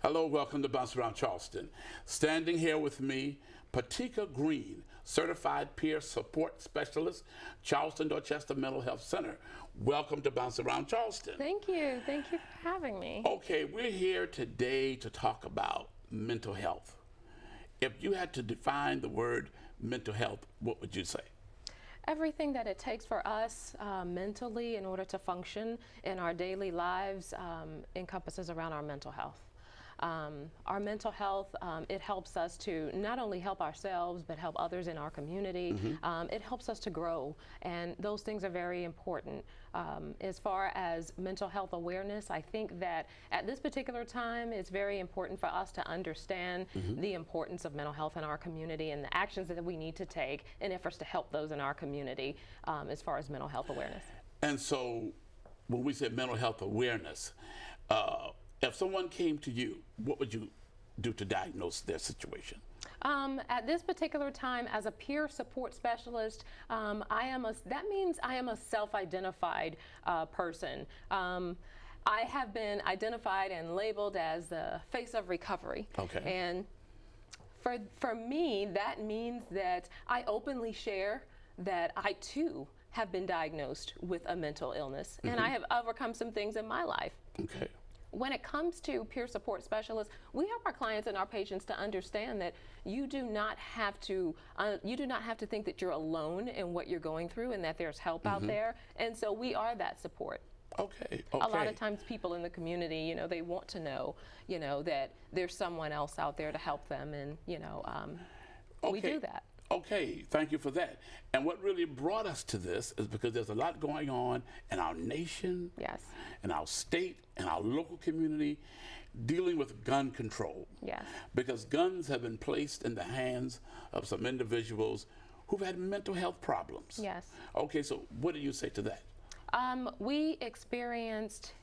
Hello, welcome to Bounce Around Charleston. Standing here with me, Patika Green, Certified Peer Support Specialist, Charleston Dorchester Mental Health Center. Welcome to Bounce Around Charleston. Thank you. Thank you for having me. Okay, we're here today to talk about mental health. If you had to define the word mental health, what would you say? Everything that it takes for us mentally in order to function in our daily lives encompasses around our mental health. Our mental health, it helps us to not only help ourselves, but help others in our community. It helps us to grow, and those things are very important. As far as mental health awareness, I think that at this particular time, it's very important for us to understand the importance of mental health in our community and the actions that we need to take in efforts to help those in our community as far as mental health awareness. And so when we say mental health awareness, if someone came to you, what would you do to diagnose their situation? At this particular time, as a peer support specialist, that means I am a self-identified person. I have been identified and labeled as the face of recovery. Okay. And for me, that means that I openly share that I too have been diagnosed with a mental illness, and I have overcome some things in my life. Okay. When it comes to peer support specialists, we help our clients and our patients to understand that you do not have to think that you're alone in what you're going through, and that there's help out there. And so we are that support. Okay. A lot of times people in the community, they want to know, that there's someone else out there to help them, and, we do that. Okay, thank you for that. And what really brought us to this is because there's a lot going on in our nation, Yes. in our state, in our local community, dealing with gun control. Yes. Because guns have been placed in the hands of some individuals who've had mental health problems. Yes. Okay, so what do you say to that? We experienced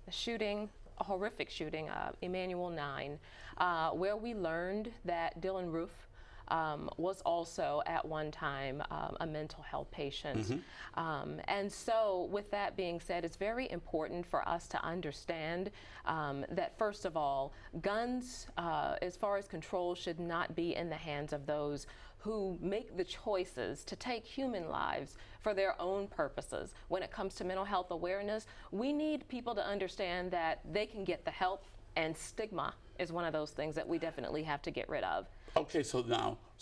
a horrific shooting, Emanuel 9, where we learned that Dylan Roof was also at one time a mental health patient. And so with that being said, it's very important for us to understand that, first of all, guns, as far as control, should not be in the hands of those who make the choices to take human lives for their own purposes. When it comes to mental health awareness, we need people to understand that they can get the help, and stigma is one of those things that we definitely have to get rid of. Okay, so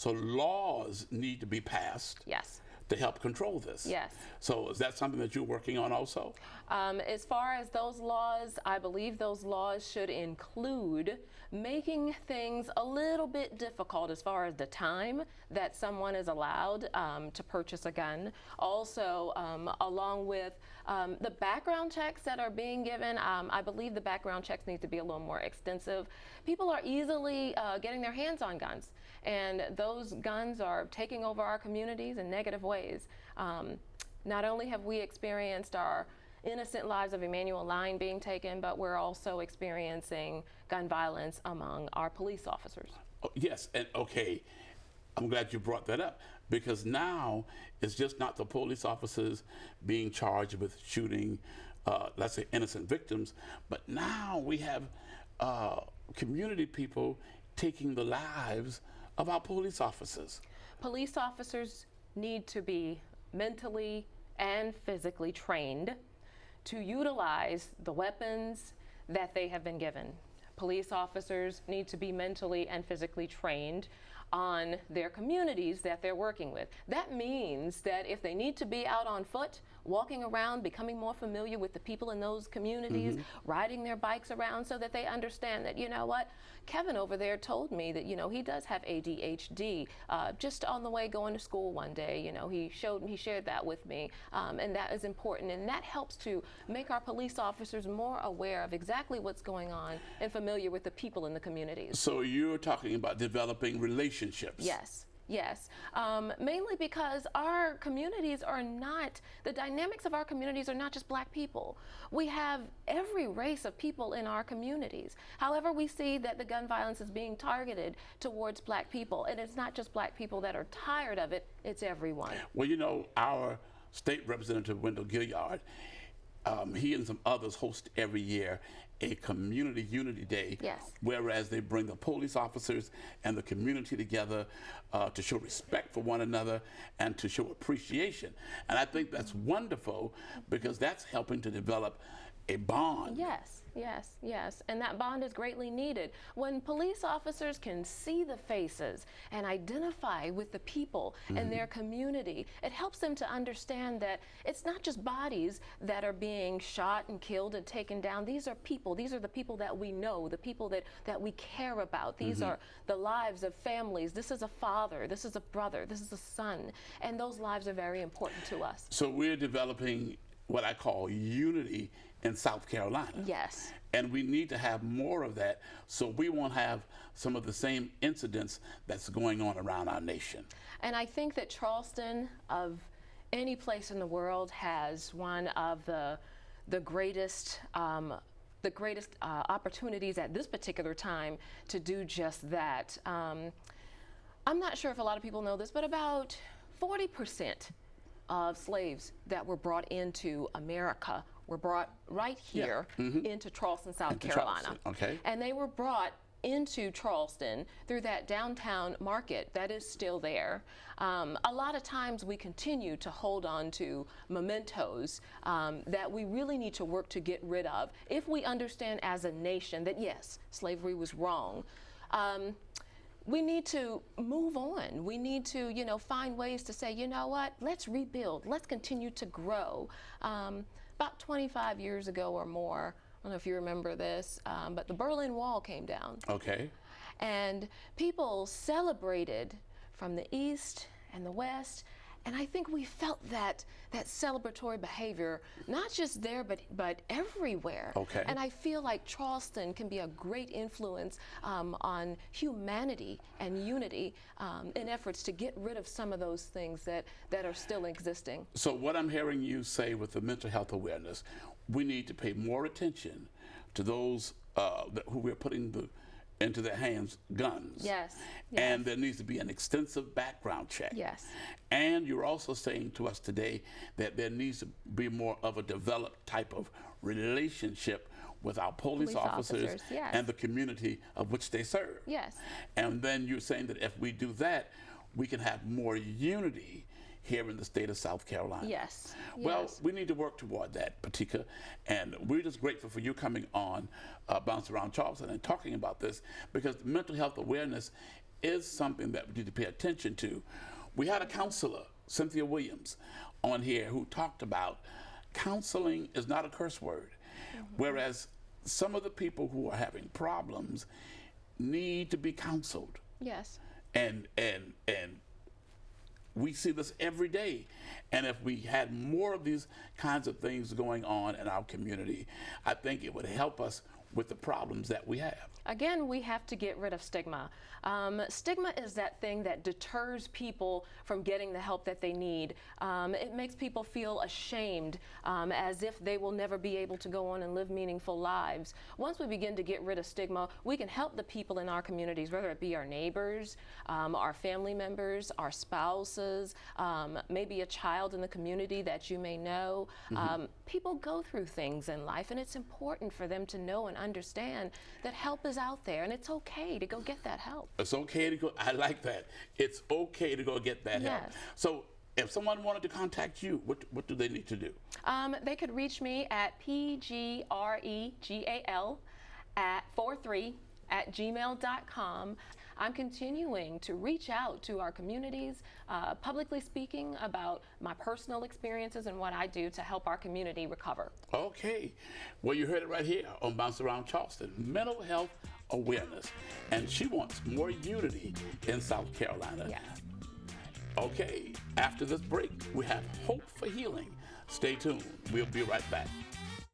laws need to be passed. Yes. To help control this. Yes. So is that something that you're working on also? As far as those laws, I believe those laws should include making things a little bit difficult as far as the time that someone is allowed to purchase a gun. Also, along with the background checks that are being given, I believe the background checks need to be a little more extensive. People are easily getting their hands on guns, and those guns are taking over our communities in negative ways. Not only have we experienced our innocent lives of Emanuel 9 being taken, but we're also experiencing gun violence among our police officers. Oh, yes, and okay, I'm glad you brought that up, because now it's just not the police officers being charged with shooting, let's say, innocent victims, but now we have community people taking the lives of our police officers. Police officers need to be mentally and physically trained to utilize the weapons that they have been given. Police officers need to be mentally and physically trained on their communities that they're working with. That means that if they need to be out on foot, walking around, becoming more familiar with the people in those communities, riding their bikes around, so that they understand that, Kevin over there told me that, he does have ADHD. Just on the way going to school one day, he shared that with me, and that is important. And that helps to make our police officers more aware of exactly what's going on and familiar with the people in the communities. So you're talking about developing relationships. Yes. Yes, mainly because our communities are not, the dynamics of our communities are not just black people. We have every race of people in our communities. However, we see that the gun violence is being targeted towards black people, and it's not just black people that are tired of it, it's everyone. Well, our state representative, Wendell Gilliard, he and some others host every year a community unity day, Yes. whereas they bring the police officers and the community together to show respect for one another and to show appreciation. And I think that's wonderful because that's helping to develop a bond. Yes, yes, yes. And that bond is greatly needed. When police officers can see the faces and identify with the people in their community, it helps them to understand that it's not just bodies that are being shot and killed and taken down. These are people. These are the people that we know, the people that we care about. These are the lives of families. This is a father. This is a brother. This is a son. And those lives are very important to us. So we're developing what I call unity in South Carolina. Yes. And we need to have more of that so we won't have some of the same incidents that's going on around our nation. And I think that Charleston, of any place in the world, has one of the greatest opportunities at this particular time to do just that. I'm not sure if a lot of people know this, but about 40% of slaves that were brought into America were brought right here into Charleston, South Carolina. Charleston, okay. And they were brought into Charleston through that downtown market that is still there. A lot of times we continue to hold on to mementos that we really need to work to get rid of if we understand as a nation that yes, slavery was wrong. We need to move on. We need to, find ways to say, you know what, let's rebuild, let's continue to grow. About 25 years ago or more, I don't know if you remember this, but the Berlin Wall came down. Okay. And people celebrated from the East and the West. And I think we felt that celebratory behavior, not just there, but everywhere. Okay. And I feel like Charleston can be a great influence on humanity and unity in efforts to get rid of some of those things that are still existing. So what I'm hearing you say with the mental health awareness, we need to pay more attention to those who we're putting into their hands guns. Yes. And there needs to be an extensive background check. Yes. And you're also saying to us today that there needs to be more of a developed type of relationship with our police officers yes. and the community of which they serve. Yes. And then you're saying that if we do that, we can have more unity here in the state of South Carolina. Yes. Well, yes. we need to work toward that, Patika, and we're just grateful for you coming on Bounce Around Charleston and talking about this, because mental health awareness is something that we need to pay attention to. We had a counselor, Cynthia Williams, on here who talked about counseling is not a curse word, whereas some of the people who are having problems need to be counseled. Yes. And we see this every day. And if we had more of these kinds of things going on in our community, I think it would help us with the problems that we have. Again, we have to get rid of stigma. Stigma is that thing that deters people from getting the help that they need. It makes people feel ashamed, as if they will never be able to go on and live meaningful lives. Once we begin to get rid of stigma, we can help the people in our communities, whether it be our neighbors, our family members, our spouses, maybe a child in the community that you may know. People go through things in life, and it's important for them to know and understand that help is out there, and it's okay to go get that help. It's okay to go, I like that. It's okay to go get that help. Yes. So if someone wanted to contact you, what do they need to do? They could reach me at pgregal@43@gmail.com. I'm continuing to reach out to our communities, publicly speaking about my personal experiences and what I do to help our community recover. Okay. Well, you heard it right here on Bounce Around Charleston, mental health awareness. And she wants more unity in South Carolina. Yes. Okay, after this break, we have hope for healing. Stay tuned. We'll be right back.